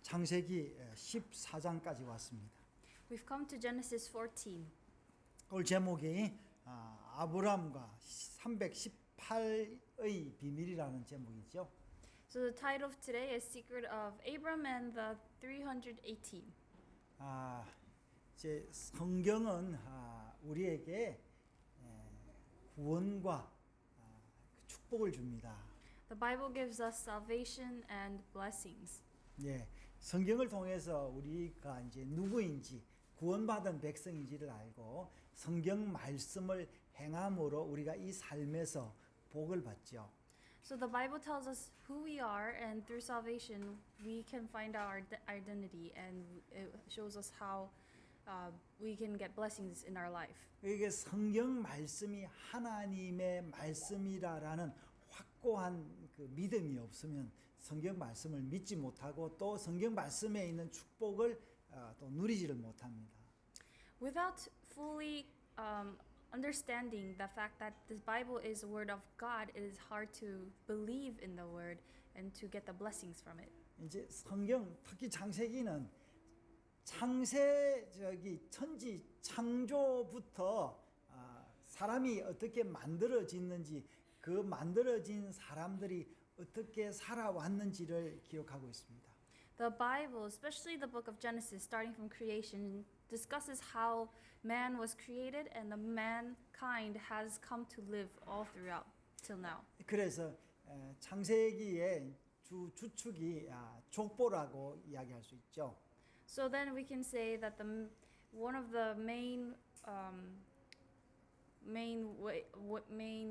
창세기 14장까지 왔습니다. We've come to Genesis 14. 오늘 제목이 아브람과 318의 비밀이라는 제목이죠. So the title of today is Secret of Abram and the 318. 제 성경은 우리에게 구원과 축복을 줍니다. The Bible gives us salvation and blessings. 예, 성경을 통해서 우리가 이제 누구인지 구원받은 백성인지를 알고 성경 말씀을 행함으로 우리가 이 삶에서 복을 받죠. So the Bible tells us who we are, and through salvation we can find our identity, and it shows us how we can get blessings in our life. 이게 성경 말씀이 하나님의 말씀이라라는 확고한 그 믿음이 없으면 성경 말씀을 믿지 못하고 또 성경 말씀에 있는 축복을 또 누리지를 못합니다. Without fully understanding the fact that the Bible is the word of God, it is hard to believe in the word and to get the blessings from it. 이제 성경 특히 창세기는 천지 창조부터 사람이 어떻게 만들어졌는지 그 만들어진 사람들이 어떻게 살아왔는지를 기록하고 있습니다. The Bible, especially the book of Genesis, starting from creation, discusses how man was created and the mankind has come to live all throughout till now. 그래서 창세기의 주축이 족보라고 이야기할 수 있죠. So then we can say that one of the main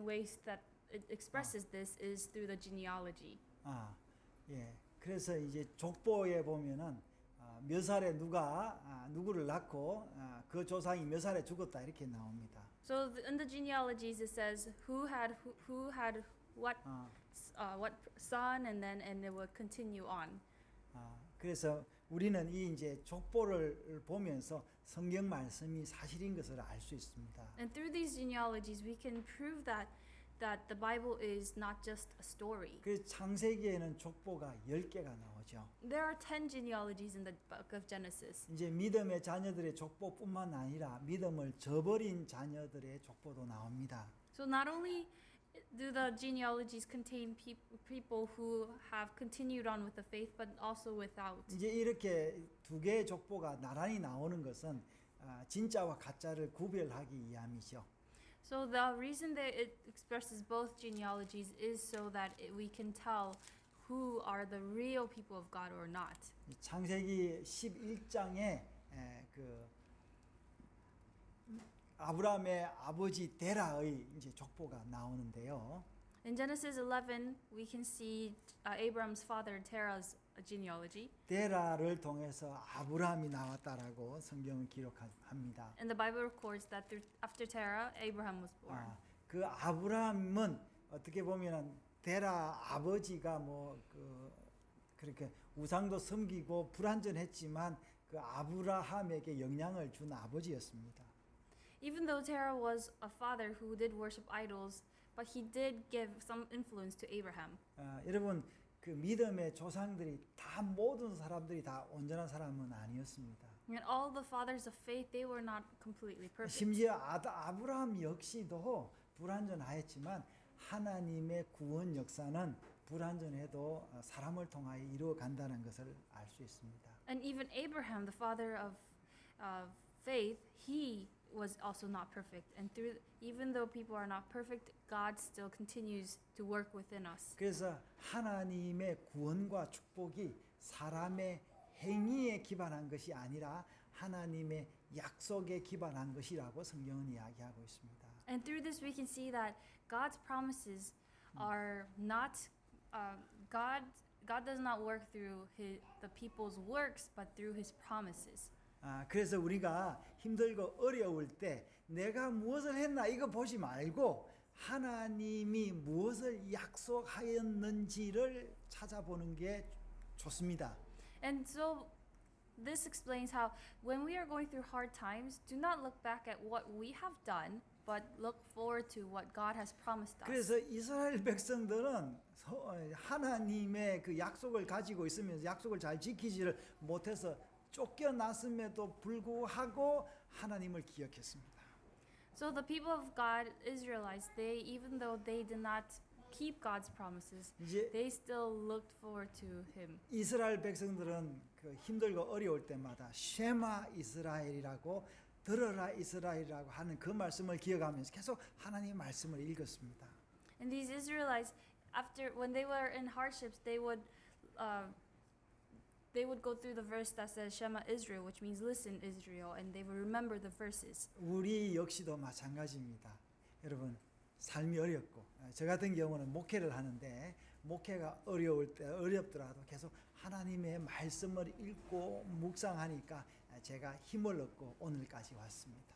ways that it expresses this is through the genealogy. 예. 그래서 이제 족보에 보면은 몇 살에 누가 누구를 낳고 그 조상이 몇 살에 죽었다 이렇게 나옵니다. So in the genealogies it says who had what son, and it will continue on. 그래서 우리는 이 이제 족보를 보면서 성경 말씀이 사실인 것을 알 수 있습니다. And through these genealogies we can prove that the Bible is not just a story. 그 창세기에는 족보가 10개가 나오죠. There are 10 genealogies in the book of Genesis. 이제 믿음의 자녀들의 족보뿐만 아니라 믿음을 저버린 자녀들의 족보도 나옵니다. So not only do the genealogies contain people who have continued on with the faith, but also without. 이제 이렇게 두 개의 족보가 나란히 나오는 것은 진짜와 가짜를 구별하기 위함이죠. So the reason that it expresses both genealogies is so that we can tell who are the real people of God or not. 창세기 11장에 그 아브라함의 아버지 데라의 이제 족보가 나오는데요. In Genesis 11, we can see Abraham's father Terah's genealogy. 데라를 통해서 아브라함이 나왔다라고 성경은 기록합니다. And the Bible records that after Terah, Abraham was born. 그 아브라함은 어떻게 보면은 데라 아버지가 그렇게 우상도 섬기고 불완전했지만 그 아브라함에게 영향을 준 아버지였습니다. Even though Terah was a father who did worship idols, but he did give some influence to Abraham. 여러분 그 믿음의 조상들이 모든 사람들이 다 온전한 사람은 아니었습니다. And all the fathers of faith, they were not completely perfect. 심지어 아브라함 역시도 불완전하였지만 하나님의 구원 역사는 불완전해도 사람을 통하여 이루어 간다는 것을 알 수 있습니다. And even Abraham, the father of faith, he was also not perfect. And even though people are not perfect, God still continues to work within us. 그래서 하나님의 구원과 축복이 사람의 행위에 기반한 것이 아니라 하나님의 약속에 기반한 것이라고 성경은 이야기하고 있습니다. And through this we can see that God's promises are not God does not work through the people's works, but through his promises. 그래서 우리가 힘들고 어려울 때 내가 무엇을 했나 이거 보지 말고 하나님이 무엇을 약속하였는지를 찾아보는 게 좋습니다. And so this explains how when we are going through hard times, do not look back at what we have done, but look forward to what God has promised us. 그래서 이스라엘 백성들은 하나님의 그 약속을 가지고 있으면서 약속을 잘 지키지를 못해서 쫓겨났음에도 불구하고 하나님을 기억했습니다. So the people of God, Israelites, they even though they did not keep God's promises, 이제 they still looked forward to him. 이스라엘 백성들은 그 힘들고 어려울 때마다 쉐마 이스라엘이라고 들어라 이스라엘이라고 하는 그 말씀을 기억하면서 계속 하나님의 말씀을 읽었습니다. And these Israelites, after when they were in hardships, they would go through the verse that says Shema Israel, which means listen Israel, and they would remember the verses. 우리 역시도 마찬가지입니다. 여러분 삶이 어렵고 저 같은 경우는 목회를 하는데 목회가 어렵더라도 계속 하나님의 말씀을 읽고 묵상하니까 제가 힘을 얻고 오늘까지 왔습니다.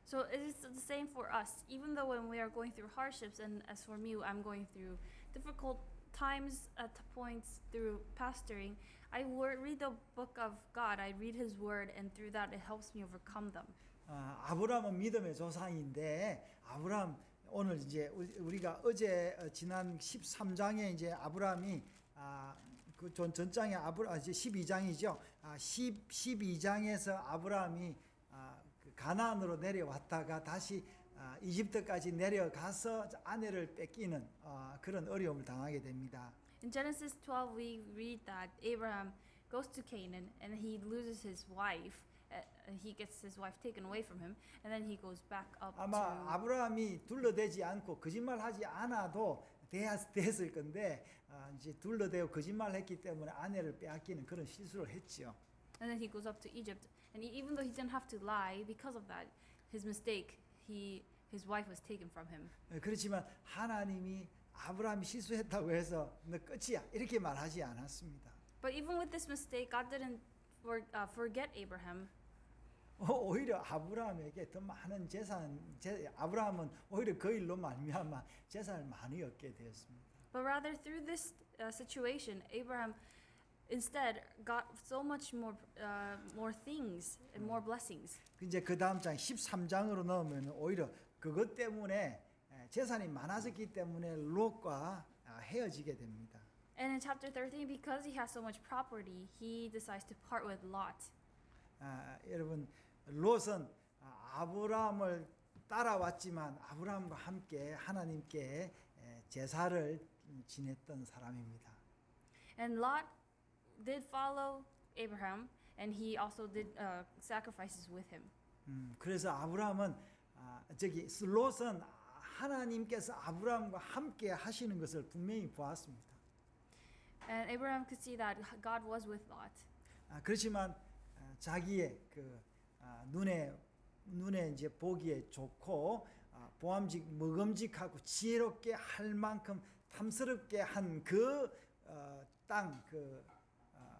So it is the same for us. Even though when we are going through hardships, and as for me, I'm going through difficult times at points through pastoring, I read the book of God. I read His Word, and through that, it helps me overcome them. 아브라함은 믿음의 조상인데 아브라함 오늘 이제 우리가 어제 지난 13장에 이제 아브라함이 그 전장에 이제 12장이죠. 12장에서 아브라함이 그 가나안으로 내려왔다가 다시 이집트까지 내려가서 아내를 뺏기는 그런 어려움을 당하게 됩니다. In Genesis 12, we read that Abraham goes to Canaan, and he loses his wife. He gets his wife taken away from him, and then he goes back up 아마 to. 아브라함이 둘러대지 않고 거짓말하지 않아도 됐을 건데 이제 둘러대고 거짓말했기 때문에 아내를 빼앗기는 그런 실수를 했지요. And then he goes up to Egypt, and even though he didn't have to lie, because of that, his mistake, his wife was taken from him. 그렇지만 하나님이 아브라함이 실수했다고 해서 너 끝이야 이렇게 말하지 않았습니다. But even with this mistake, God didn't forget Abraham. 오히려 아브라함에게 더 많은 아브라함은 오히려 그 일로 말미암아 재산을 많이 얻게 되었습니다. But rather through this situation, Abraham instead got so much more things and more blessings. 이제 그 다음 장 13장으로 넘으면 오히려 그것 때문에 재산이 많아졌기 때문에 롯과 헤어지게 됩니다. And in chapter 13, because he has so much property, he decides to part with Lot. 여러분 롯은 아브라함을 따라왔지만 아브라함과 함께 하나님께 제사를 지냈던 사람입니다. And Lot did follow Abraham, and he also did sacrifices with him. 그래서 아브라함은 롯은 하나님께서 아브라함과 함께 하시는 것을 분명히 보았습니다. And Abraham could see that God was with Lot. 그렇지만 자기의 그 눈에 이제 보기에 좋고 먹음직하고 지혜롭게 할 만큼 탐스럽게 한 그 땅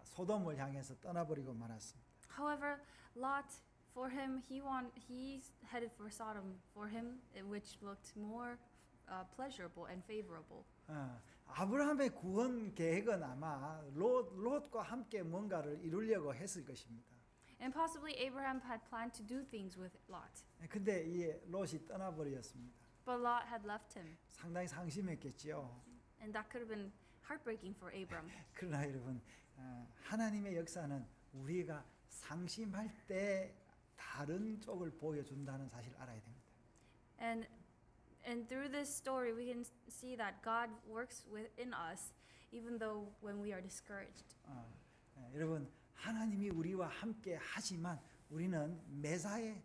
소돔을 향해서 떠나버리고 말았습니다. However, Lot, for him, he's headed for Sodom for him, which looked more pleasurable and favorable. 아브라함의 구원 계획은 아마 롯과 함께 뭔가를 이루려고 했을 것입니다. And possibly Abraham had planned to do things with Lot. 근데 이 롯이 떠나버렸습니다. But Lot had left him. 상당히 상심했겠지요. And that could have been heartbreaking for Abram. 그러나 여러분 하나님의 역사는 우리가 상심할 때 다른 쪽을 보여준다는 사실 알아야 됩니다. And through this story, we can see that God works within us, even though when we are discouraged. 여러분 하나님이 우리와 함께 하지만 우리는 매사에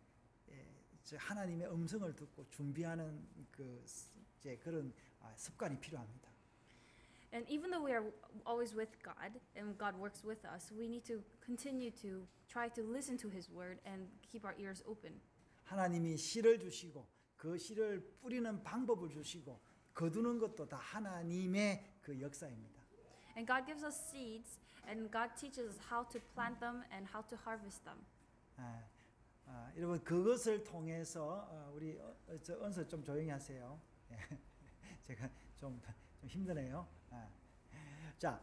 하나님의 음성을 듣고 준비하는 그런 습관이 필요합니다. And even though we are always with God and God works with us, we need to continue to try to listen to His word and keep our ears open. 하나님이 씨를 주시고 그 씨를 뿌리는 방법을 주시고 거두는 것도 다 하나님의 그 역사입니다. And God gives us seeds, and God teaches us how to plant them and how to harvest them. 여러분 그것을 통해서 우리 은서 좀 조용히 하세요. 제가 좀 힘드네요. 자,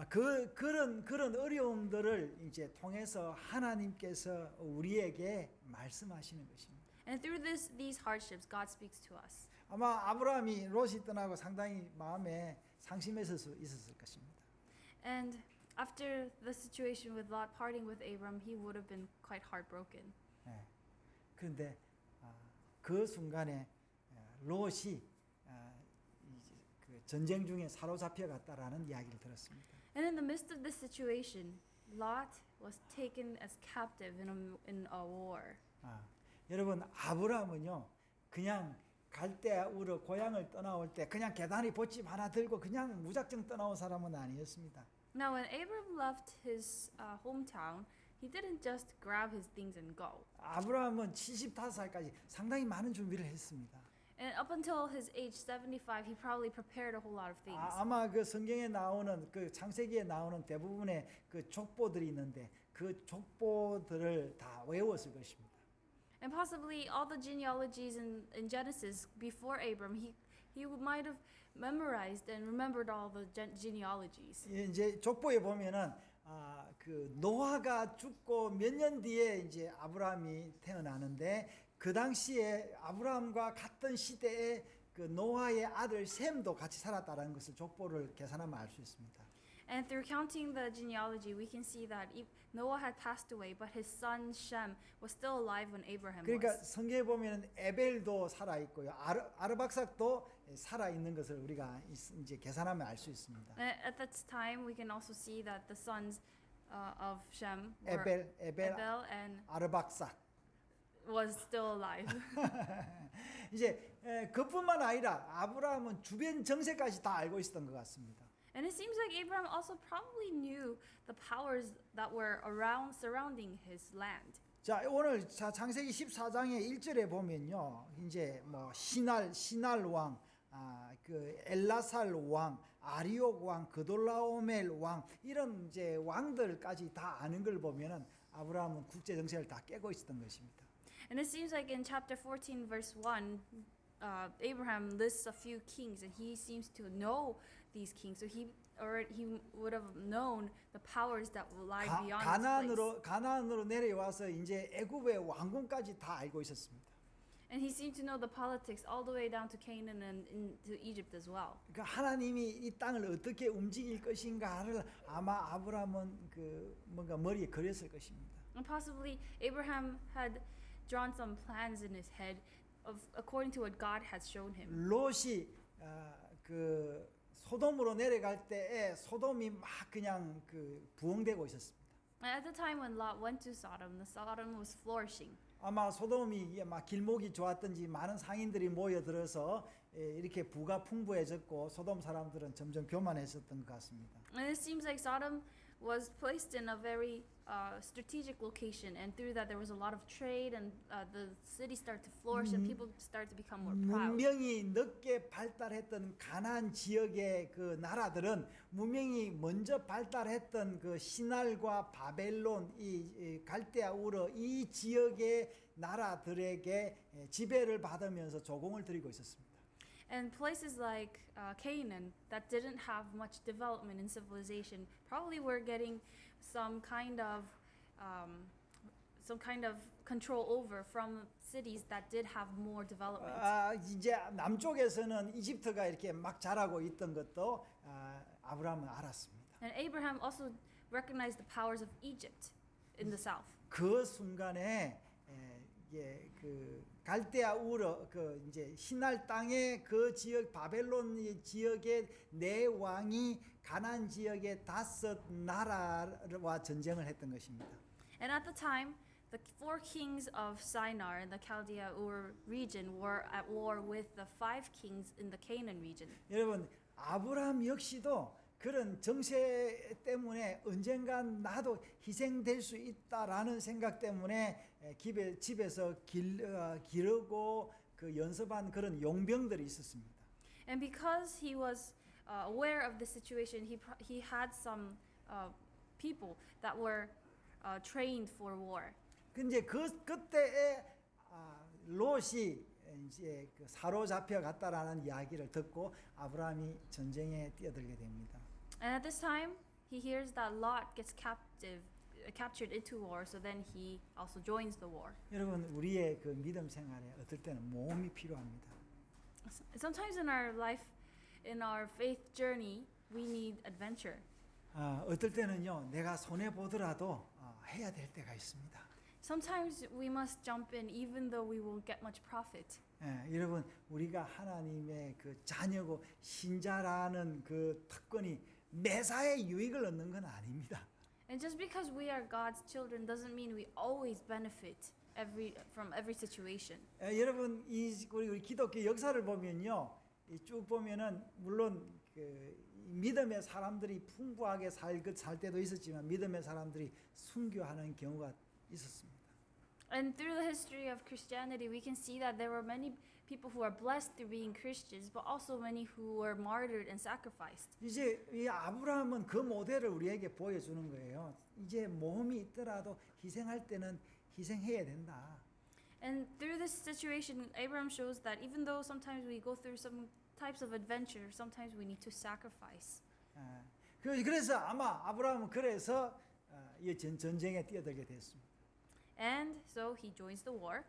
그런 어려움들을 이제 통해서 하나님께서 우리에게 말씀하시는 것입니다. And through these hardships, God speaks to us. 아마 아브라함이 롯이 떠나고 상당히 마음에 상심했을 수 있었을 것입니다. And after the situation with Lot parting with Abram, he would have been quite heartbroken. 예. 그런데 그 순간에 롯이 그 전쟁 중에 사로잡혀 갔다라는 이야기를 들었습니다. And in the midst of this situation, Lot was taken as captive in a war. 여러분 아브라함은요 그냥 갈대아우르 고향을 떠나올 때 그냥 계단이 보집 하나 들고 그냥 무작정 떠나온 사람은 아니었습니다. Now, when Abram left his hometown, he didn't just grab his things and go. 아브라함은 75살까지 상당히 많은 준비를 했습니다. And up until his age 75, he probably prepared a whole lot of things. 아마 그 성경에 나오는 그 창세기에 나오는 대부분의 그 족보들이 있는데 그 족보들을 다 외웠을 것입니다. And possibly all the genealogies in Genesis before Abram, he might have memorized and remembered all the genealogies. 이제 족보에 보면은 그 노아가 죽고 몇 년 뒤에 이제 아브라함이 태어나는데 그 당시에 아브라함과 같은 시대에 그 노아의 아들 셈도 같이 살았다라는 것을 족보를 계산하면 알 수 있습니다. And through counting the genealogy, we can see that Noah had passed away, but his son Shem was still alive when Abraham 그러니까 was. 성경에 보면 에벨도 살아 있고요. 아르박삭도 살아 있는 것을 우리가 이제 계산하면 알 수 있습니다. And at that time, we can also see that the sons of Shem were 에벨, Abel and 아르박삭. was still alive. 이제 그뿐만 아니라 아브라함은 주변 정세까지 다 알고 있었던 것 같습니다. And it seems like Abraham also probably knew the powers that were around surrounding his land. 자, 오늘 창세기 14장의 1절에 보면요. 이제 뭐 시날 왕, 그 엘라살 왕, 아리옥 왕, 그돌라오멜 왕 이런 이제 왕들까지 다 아는 걸 보면은 아브라함은 국제 정세를 다 깨고 있었던 것입니다. And it seems like in chapter 14 verse 1 Abraham lists a few kings and he seems to know these kings. So he would have known the powers that lie beyond this place. 가나안으로 내려와서 이제 애굽의 왕궁까지 다 알고 있었습니다. And he seemed to know the politics all the way down to Canaan and into Egypt as well. 그러니까 하나님이 이 땅을 어떻게 움직일 것인가를 아마 아브라함은 그 뭔가 머리에 그렸을 것입니다. And possibly Abraham had drawn some plans in his head according to what God has shown him. 롯이 그 소돔으로 내려갈 때에 소돔이 막 그냥 그 부흥되고 있었습니다. And at the time when Lot went to Sodom, the Sodom was flourishing. 아마 소돔이 막 길목이 좋았던지 많은 상인들이 모여들어서 이렇게 부가 풍부해졌고 소돔 사람들은 점점 교만해졌던 것 같습니다. And it seems like Sodom was placed in a very strategic location, and through that there was a lot of trade, and the city started to flourish, and people started to become more proud. 문명이 늦게 발달했던 가나안 지역의 그 나라들은 문명이 먼저 발달했던 그 시날과 바벨론, 이 갈대아 우르 이 지역의 나라들에게 지배를 받으면서 조공을 드리고 있었습니다. And places like Canaan that didn't have much development in civilization probably were getting some kind of control over from cities that did have more development. 이제 남쪽에서는 이집트가 이렇게 막 자라고 있던 것도 아브라함은 알았습니다. And Abraham also recognized the powers of Egypt in the south. 그 순간에 그 갈대아 우르 그 이제 시날 땅의 그 지역 바벨론 지역의 네 왕이 가나안 지역의 5 나라와 전쟁을 했던 것입니다. And at the time, the 4 kings of Shinar in the Chaldea Ur region were at war with the 5 kings in the Canaan region. 여러분 아브라함 역시도 그런 정세 때문에 언젠간 나도 희생될 수 있다라는 생각 때문에 집에서 기르고 그 연습한 그런 용병들이 있었습니다. And because he was aware of the situation, he had some people that were trained for war. 근데 그때에 롯이 이제 그 사로잡혀 갔다라는 이야기를 듣고 아브라함이 전쟁에 뛰어들게 됩니다. And at this time, he hears that Lot gets captive captured into war, so then he also joins the war. 여러분 우리의 그 믿음 생활에 어떨 때는 모험이 필요합니다. Sometimes in our life, in our faith journey, we need adventure. 어떨 때는요 내가 손해 보더라도 해야 될 때가 있습니다. Sometimes we must jump in even though we won't get much profit. 여러분 우리가 하나님의 그 자녀고 신자라는 그 특권이 매사에 유익을 얻는 건 아닙니다. And just because we are God's children doesn't mean we always benefit from every situation. 여러분 우리 기독교 역사를 보면요 쭉 보면은 물론 그 믿음의 사람들이 풍부하게 살 때도 있었지만 믿음의 사람들이 순교하는 경우가 있었습니다. And through the history of Christianity, we can see that there were many people who are blessed through being Christians, but also many who were martyred and sacrificed. 이제 이 아브라함은 그 모델을 우리에게 보여주는 거예요. 이제 모험이 있더라도 희생할 때는 희생해야 된다. And through this situation, Abraham shows that even though sometimes we go through some types of adventure, sometimes we need to sacrifice. 그래서 아마 아브라함은 그래서 이 전쟁에 뛰어들게 됐습니다. And so he joins the war.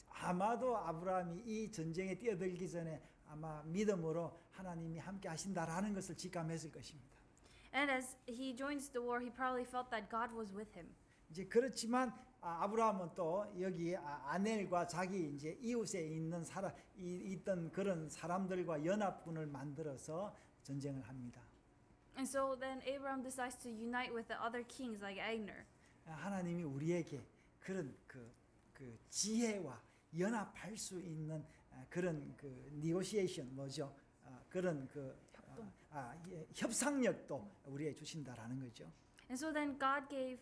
아마도 아브라함이 이 전쟁에 뛰어들기 전에 아마 믿음으로 하나님이 함께 하신다라는 것을 직감했을 것입니다. And as he joins the war, he probably felt that God was with him. 이제 그렇지만 아브라함은 또 여기 아넬과 자기 이제 이웃에 있던 그런 사람들과 연합군을 만들어서 전쟁을 합니다. And so then Abraham decides to unite with the other kings like Agner. 하나님이 우리에게 그런 그 지혜와 연합할 수 있는 그런 그 negotiation 뭐죠? 그런 그 협상력도 우리에게 주신다라는 거죠. And so then God gave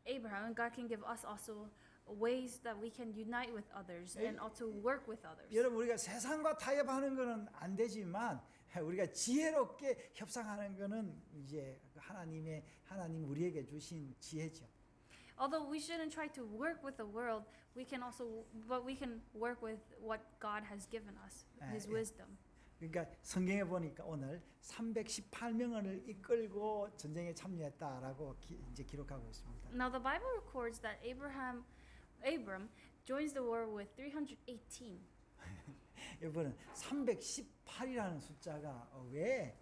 Abraham, and God can give us also ways that we can unite with others and also work with others. 여러분 우리가 세상과 타협하는 거는 안 되지만 우리가 지혜롭게 협상하는 거는 이제 하나님 우리에게 주신 지혜죠. Although we shouldn't try to work with the world, we can work with what God has given us, His wisdom. 그러니까 성경에 보니까 오늘 318명을 이끌고 전쟁에 참여했다라고 이제 기록하고 있습니다. Now the Bible records that Abram joins the war with 318. 여러분 318이라는 숫자가 왜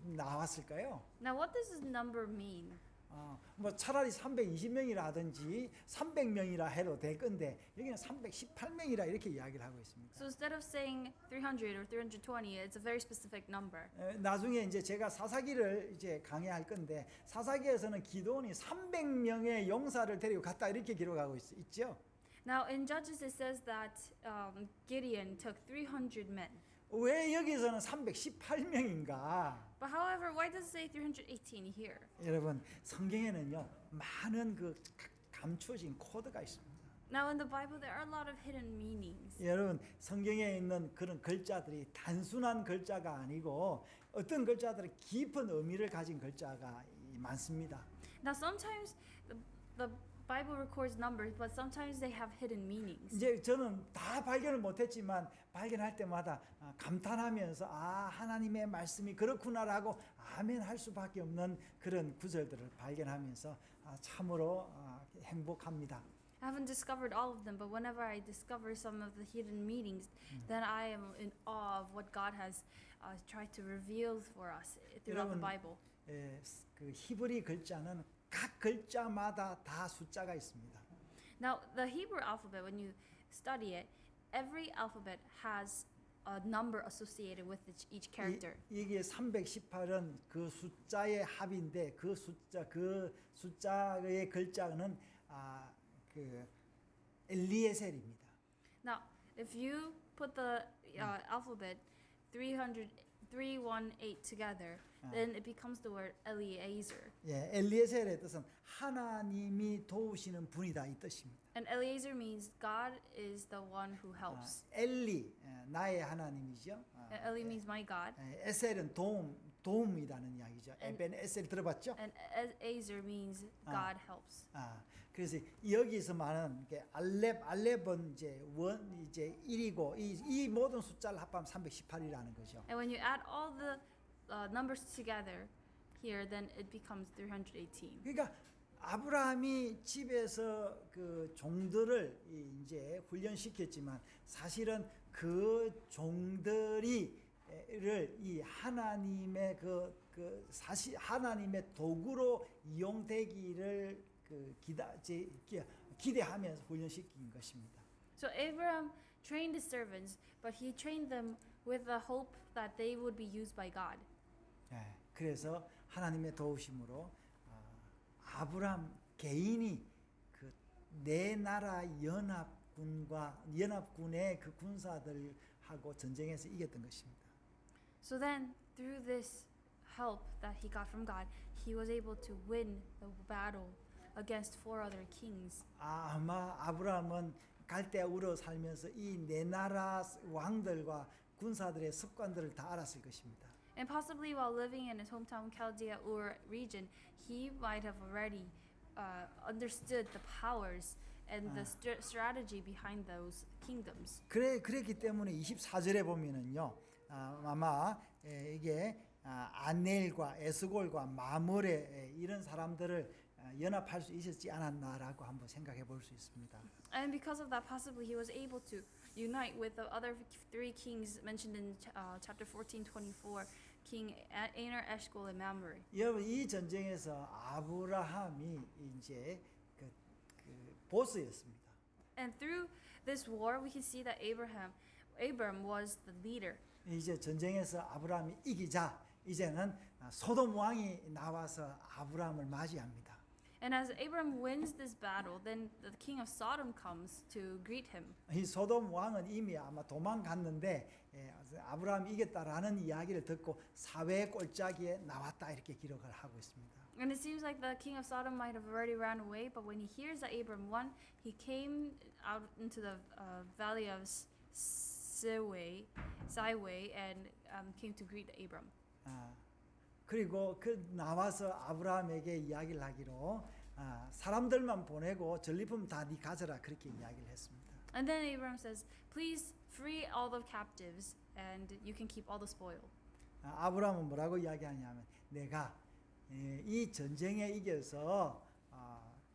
나왔을까요? Now what does this number mean? 뭐 차라리 320명이라든지 300명이라 해도 될 건데 여기는 318명이라 이렇게 이야기를 하고 있습니다. So instead of saying 300 or 320, it's a very specific number. 나중에 이제 제가 사사기를 이제 강의할 건데 사사기에서는 기도원이 300명의 용사를 데리고 갔다 이렇게 기록하고 있죠. Now in Judges it says that Gideon took 300 men. 왜 여기서는 318명인가? But however, why does it say 318 here? 여러분 성경에는요 많은 그 감추어진 코드가 있습니다. Now in the Bible there are a lot of hidden meanings. 여러분 성경에 있는 그런 글자들이 단순한 글자가 아니고 어떤 글자들은 깊은 의미를 가진 글자가 많습니다. Now sometimes the Bible records numbers, but sometimes they have hidden meanings. 이제 저는 다 발견을 못했지만 발견할 때마다 감탄하면서 하나님의 말씀이 그렇구나라고 아멘 할 수밖에 없는 그런 구절들을 발견하면서 참으로 행복합니다. I haven't discovered all of them, but whenever I discover some of the hidden meanings, then I am in awe of what God has tried to reveal for us throughout the Bible. 그 히브리 글자는 각 글자마다 다 숫자가 있습니다. Now, the Hebrew alphabet, when you study it, every alphabet has a number associated with each character. 이게 318은 그 숫자의 합인데 그 숫자의 글자는 그 엘리에셀입니다. Now, if you put the alphabet 318 together, then it becomes the word Eliezer. 예, 엘리에셀의 뜻은 하나님이 도우시는 분이다 이 뜻입니다. And Eliezer means God is the one who helps. 엘리 나의 하나님이죠. Eli means my God. 에셀은 도움이라는 이야기죠. 에벤 에셀 들어봤죠? And Ezer means God helps. 그래서 여기서 말하는 게 알렙은 이제 이제 1이고 이 모든 숫자를 합하면 318이라는 거죠. And when you add all the numbers together, here, then it becomes 318. 그러니까 아브라함이 집에서 그 종들을 이제 훈련시켰지만 사실은 그 종들이를 이 하나님의 사실 하나님의 도구로 이용되기를 기대하면서 훈련시킨 것입니다. So Abraham trained his servants, but he trained them with the hope that they would be used by God. 예, 그래서 하나님의 도우심으로 아브라함 개인이 그 네 나라 연합군의 그 군사들하고 전쟁에서 이겼던 것입니다. So then, through this help that he got from God, he was able to win the battle against 4 other kings. 아마 아브라함은 갈대우르 살면서 이 네 나라 왕들과 군사들의 습관들을 다 알았을 것입니다. And possibly while living in his hometown Chaldea Ur region, he might have already understood the powers and the strategy behind those kingdoms. 그랬기 때문에 24절에 보면은요, 아마 이게 안넬과 에스골과 마므레 이런 사람들을 연합할 수 있었지 않았나라고 한번 생각해 볼 수 있습니다. And because of that, possibly he was able to unite with the other 3 kings mentioned in chapter 14:24, King Aner, Eshcol, and Mamre. 여러분 이 전쟁에서 아브라함이 이제 그 보스였습니다. And through this war, we can see that Abram was the leader. 이제 전쟁에서 아브라함이 이기자 이제는 소돔 왕이 나와서 아브라함을 맞이합니다. And as Abram wins this battle, then the king of Sodom comes to greet him. 이 소돔 왕은 이미 아마 도망갔는데 아브라함이 이겼다라는 이야기를 듣고 사회 꼴짜기에 나왔다 이렇게 기록을 하고 있습니다. And it seems like the king of Sodom might have already ran away, but when he hears that Abram won, he came out into the valley of Siway and came to greet Abram. 그리고 그 나와서 아브라함에게 이야기를 하기로 사람들만 보내고 전리품 다 네 가져라 그렇게 이야기를 했습니다. And then Abram says, "Please free all the captives, and you can keep all the spoil." 아브라함은 뭐라고 이야기하냐면 내가 이 전쟁에 이겨서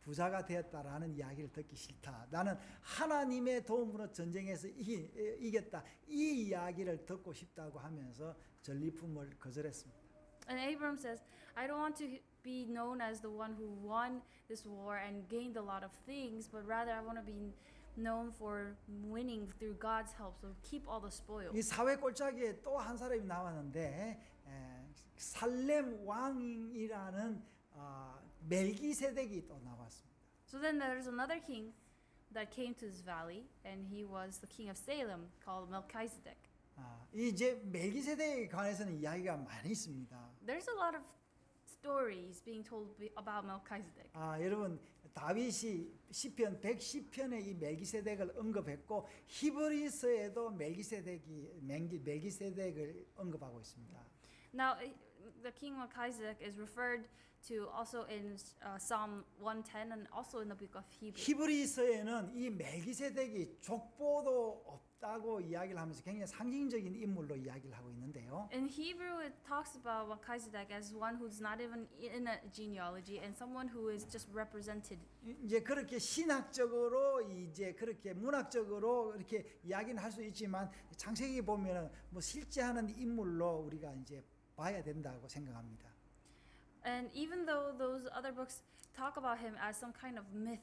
부자가 되었다라는 이야기를 듣기 싫다. 나는 하나님의 도움으로 전쟁에서 이겼다. 이 이야기를 듣고 싶다고 하면서 전리품을 거절했습니다. And Abram says, "I don't want to be known as the one who won this war and gained a lot of things, but rather I want to be known for winning through God's help. So keep all the spoil." 이 사회 꼴짜기에 또 한 사람이 나왔는데 살렘 왕이라는 멜기세덱이 또 나왔습니다. So then there's another king that came to this valley, and he was the king of Salem called Melchizedek. 이제 멜기세덱에 관해서는 이야기가 많이 있습니다. There's a lot of stories being told about Melchizedek. 여러분 다윗이 시편 110편에 이 멜기세덱을 언급했고 히브리서에도 멜기세덱을 언급하고 있습니다. Now, the king Melchizedek is referred to also in Psalm 110 and also in the book of Hebrews. 히브리서에는 이 멜기세덱이 족보도 없다고 이야기를 하면서 굉장히 상징적인 인물로 이야기를 하고 있는데요. In Hebrew, it talks about Melchizedek as one who's not even in a genealogy and someone who is just represented. 이제 그렇게 신학적으로 이제 그렇게 문학적으로 이렇게 이야기는 할 수 있지만 창세기 보면은 뭐 실제하는 인물로 우리가 이제 봐야 된다고 생각합니다. And even though those other books talk about him as some kind of myth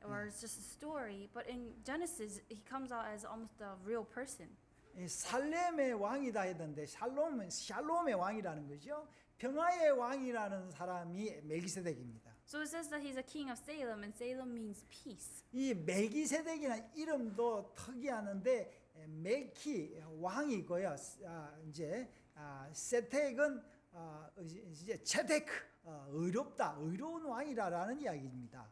or it's just a story, but in Genesis, he comes out as almost a real person. 살렘의 왕이다 했는데 샬롬의 왕이라는 거죠. 평화의 왕이라는 사람이 멜기세덱입니다. So it says that he's a king of Salem, and Salem means peace. 이 멜기세덱이라는 이름도 특이하는데 멜키 왕이고요. 이제 세덱은 이제 체데크 의롭다, 의로운 왕이라는 이야기입니다.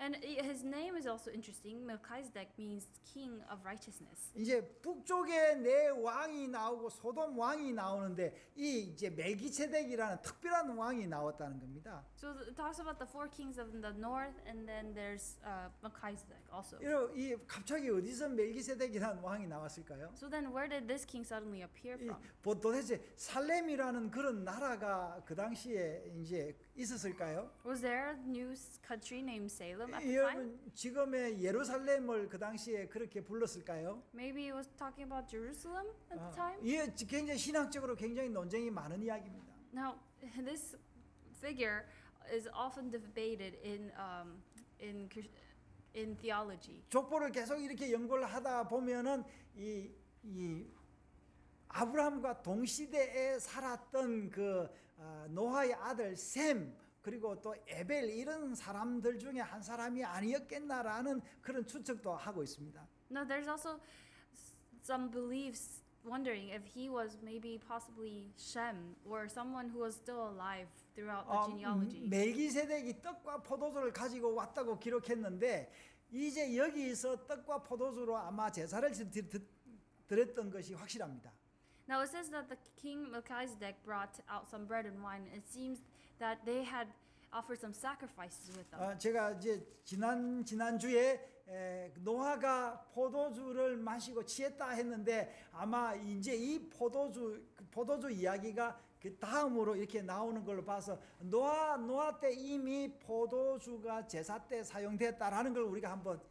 And his name is also interesting. Melchizedek means king of righteousness. 이제 북쪽에 네 왕이 나오고 소돔 왕이 나오는데 이 이제 멜기세덱이라는 특별한 왕이 나왔다는 겁니다. So it talks about the four kings of the north, and then there's Melchizedek also. 이 갑자기 어디서 멜기세덱이라는 왕이 나왔을까요? So then where did this king suddenly appear 이 from? 도대체 살렘이라는 그런 나라가 그 당시에 이제 있었을까요? Was there a new country named Salem at the time? 여러분 지금의 예루살렘을 그 당시에 그렇게 불렀을까요? Maybe it was talking about Jerusalem at the time? 이게 굉장히 신학적으로 굉장히 논쟁이 많은 이야기입니다. Now, this figure is often debated in theology. 족보를 계속 이렇게 연구를 하다 보면은 이 아브라함과 동시대에 살았던 그 노아의 아들 셈 그리고 또 에벨 이런 사람들 중에 한 사람이 아니었겠나라는 그런 추측도 하고 있습니다. Now, there's also some beliefs wondering if he was maybe possibly Shem or someone who was still alive throughout the genealogy. 멜기세덱이 떡과 포도주를 가지고 왔다고 기록했는데 이제 여기서 떡과 포도주로 아마 제사를 드렸던 것이 확실합니다. Now it says that the king Melchizedek brought out some bread and wine. It seems that they had offered some sacrifices with them. 제가 이제 지난주에 노아가 포도주를 마시고 취했다 했는데 아마 이제 이 포도주 이야기가 그 다음으로 이렇게 나오는 걸로 봐서 노아 때 이미 포도주가 제사 때 사용됐다라는 걸 우리가 한번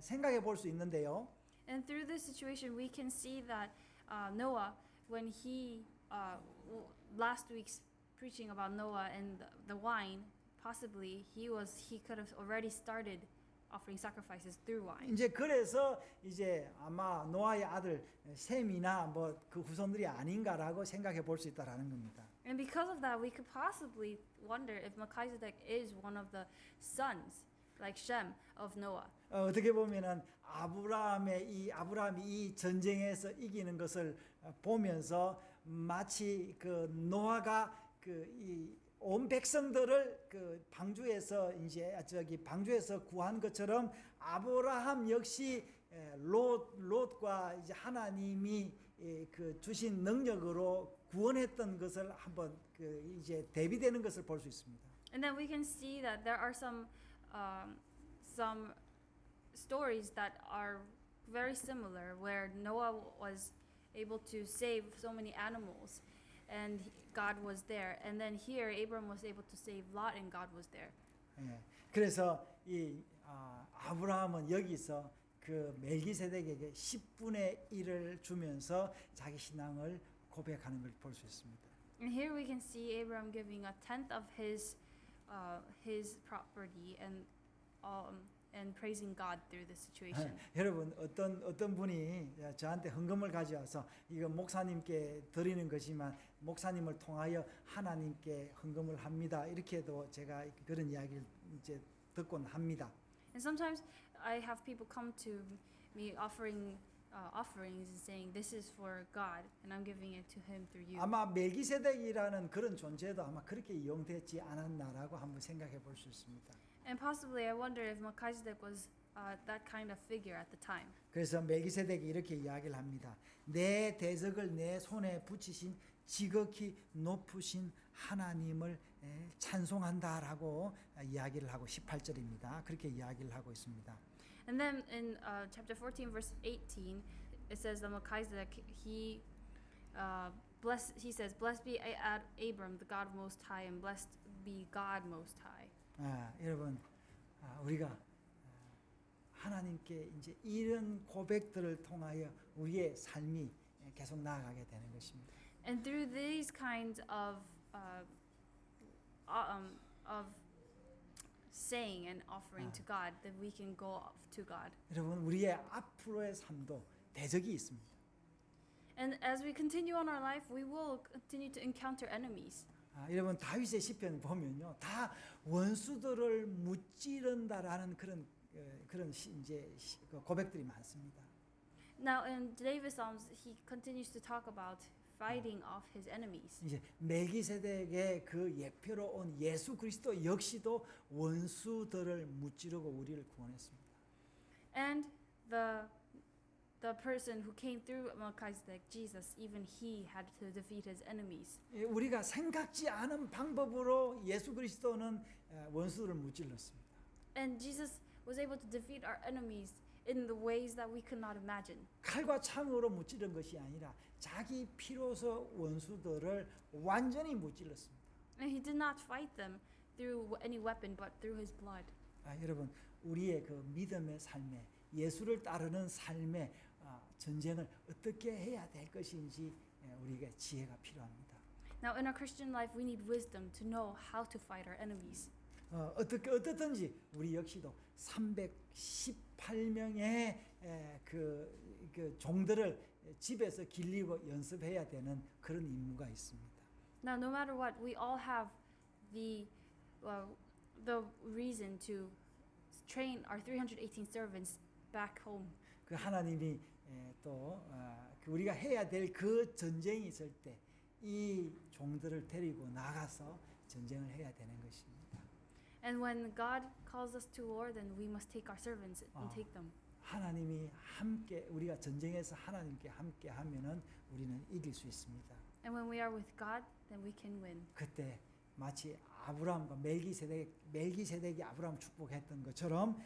생각해 볼 수 있는데요. And through this situation, we can see that Noah, when he last week's preaching about Noah and the wine, possibly he could have already started offering sacrifices through wine. 이제 그래서 이제 아마 노아의 아들 셈이나 뭐 그 후손들이 아닌가라고 생각해 볼 수 있다라는 겁니다. And because of that, we could possibly wonder if Melchizedek is one of the sons, like Shem, of Noah. 어떻게 보면은 아브라함이 이 전쟁에서 이기는 것을 보면서 마치 그 노아가 그 이 온 백성들을 그 방주에서 구한 것처럼 아브라함 역시 롯과 이제 하나님이 그 주신 능력으로 구원했던 것을 한번 그 이제 대비되는 것을 볼 수 있습니다. And then we can see that there are some stories that are very similar, where Noah was able to save so many animals, and God was there. And then here, Abram was able to save Lot, and God was there. 그래서 이 아브라함은 여기서 그 멜기세덱에게 10분의 1을 주면서 자기 신앙을 고백하는 걸 볼 수 있습니다. And here we can see Abram giving a tenth of his property and praising God through this situation. 여러분 어떤 분이 저한테 헌금을 가져와서 이거 목사님께 드리는 것이지만 목사님을 통하여 하나님께 헌금을 합니다. 이렇게도 제가 그런 이야기를 이제 듣곤 합니다. And sometimes I have people come to me offering offerings and saying, "This is for God, and I'm giving it to Him through you." 아마 멜기세덱이라는 그런 존재도 아마 그렇게 이용되지 않았나라고 한번 생각해 볼 수 있습니다. And possibly, I wonder if Melchizedek was that kind of figure at the time. 그래서 멜기세덱이 이렇게 이야기를 합니다. 내 대적을 내 손에 붙이신 지극히 높으신 하나님을 찬송한다라고 이야기를 하고 18절입니다. 그렇게 이야기를 하고 있습니다. And then in chapter 14, verse 18, it says that Melchizedek he says, "Blessed be Abram, the God Most High, and blessed be God Most High." 여러분 우리가 하나님께 이제 이런 고백들을 통하여 우리의 삶이 계속 나아가게 되는 것입니다. And through these kinds of saying and offering to God, that we can go up to God. 여러분 우리의 앞으로의 삶도 대적이 있습니다. And as we continue on our life, we will continue to encounter enemies. 여러분 다윗의 시편 보면요, 다 원수들을 무찌른다라는 그런 이제 고백들이 많습니다. Now in David's Psalms, he continues to talk about fighting off his enemies. 이제 멜기세덱의 그 예표로 온 예수 그리스도 역시도 원수들을 무찌르고 우리를 구원했습니다. And the person who came through Melchizedek, Jesus, even he had to defeat his enemies. 예, 우리가 생각지 않은 방법으로 예수 그리스도는 원수들을 무찔렀습니다. And Jesus was able to defeat our enemies in the ways that we could not imagine. 칼과 창으로 무찌른 것이 아니라 자기 피로서 원수들을 완전히 무찔렀습니다. And he did not fight them through any weapon, but through his blood. 여러분 우리의 그 믿음의 삶에 예수를 따르는 삶에 전쟁을 어떻게 해야 될 것인지 우리에게 지혜가 필요합니다. Now, in our Christian life, we need wisdom to know how to fight our enemies. 어떻든지 우리 역시도 318명의 그 종들을 집에서 길리고 연습해야 되는 그런 임무가 있습니다. Now, no matter what, we all have the reason to train our 318 servants back home. 그 하나님이 또 우리가 해야 될 그 전쟁이 있을 때 이 종들을 데리고 나가서 전쟁을 해야 되는 것입니다. And when God calls us to war, then we must take our servants and take them. 하나님이 함께 우리가 전쟁에서 하나님께 함께 하면은 우리는 이길 수 있습니다. And when we are with God, then we can win. 그때 마치 아브라함과 멜기세덱이 아브라함 축복했던 것처럼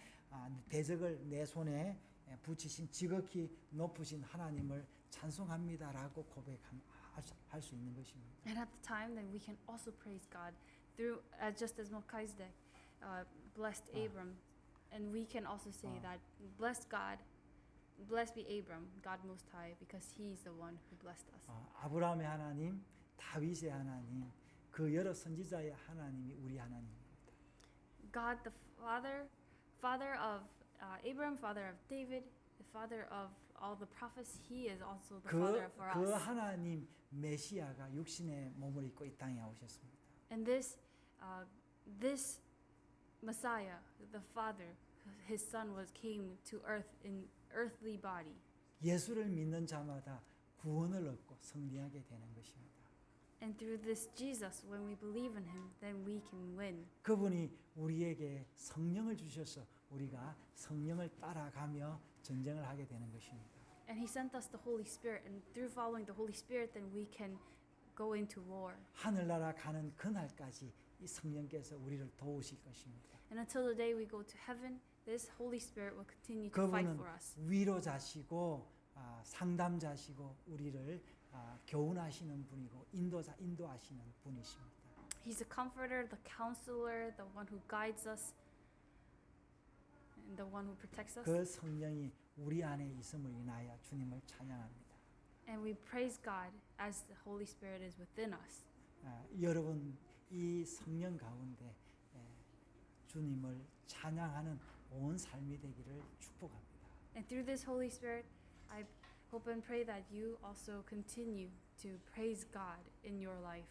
대적을 내 손에 붙이신 지극히 높으신 하나님을 찬송합니다라고 고백할 수 있는 것입니다. And at the time, then we can also praise God through, just as Melchizedek blessed Abram, and we can also say that bless God, blessed be Abram, God Most High, because He's the one who blessed us. 아브라함의 하나님, 다윗의 하나님, 그 여러 선지자의 하나님이 우리 하나님입니다. God, the Father of Abram, Father of David, the Father of all the prophets, He is also the Father for 그 us. 하나님 메시아가 육신의 몸을 입고 이 땅에 오셨습니다. And this Messiah, the Father, His Son came to earth in earthly body. 예수를 믿는 자마다 구원을 얻고 승리하게 되는 것입니다. And through this Jesus, when we believe in Him, then we can win. 그분이 우리에게 성령을 주셔서 우리가 성령을 따라가며 전쟁을 하게 되는 것입니다. And He sent us the Holy Spirit, and through following the Holy Spirit, then we can go into war. 하늘나라 가는 그날까지 이 성령께서 우리를 도우실 것입니다. And until the day we go to heaven, this Holy Spirit will continue to fight 그분은 for us. 위로자시고 상담자시고 우리를 교훈하시는 분이고 인도하시는 분이십니다. He's the comforter, the counselor, the one who guides us, and the one who protects us. 그 성령이 우리 안에 있음을 인하여 주님을 찬양합니다. And we praise God as the Holy Spirit is within us. 여러분 이 성령 가운데 주님을 찬양하는 온 삶이 되기를 축복합니다. And through this Holy Spirit, I hope and pray that you also continue to praise God in your life.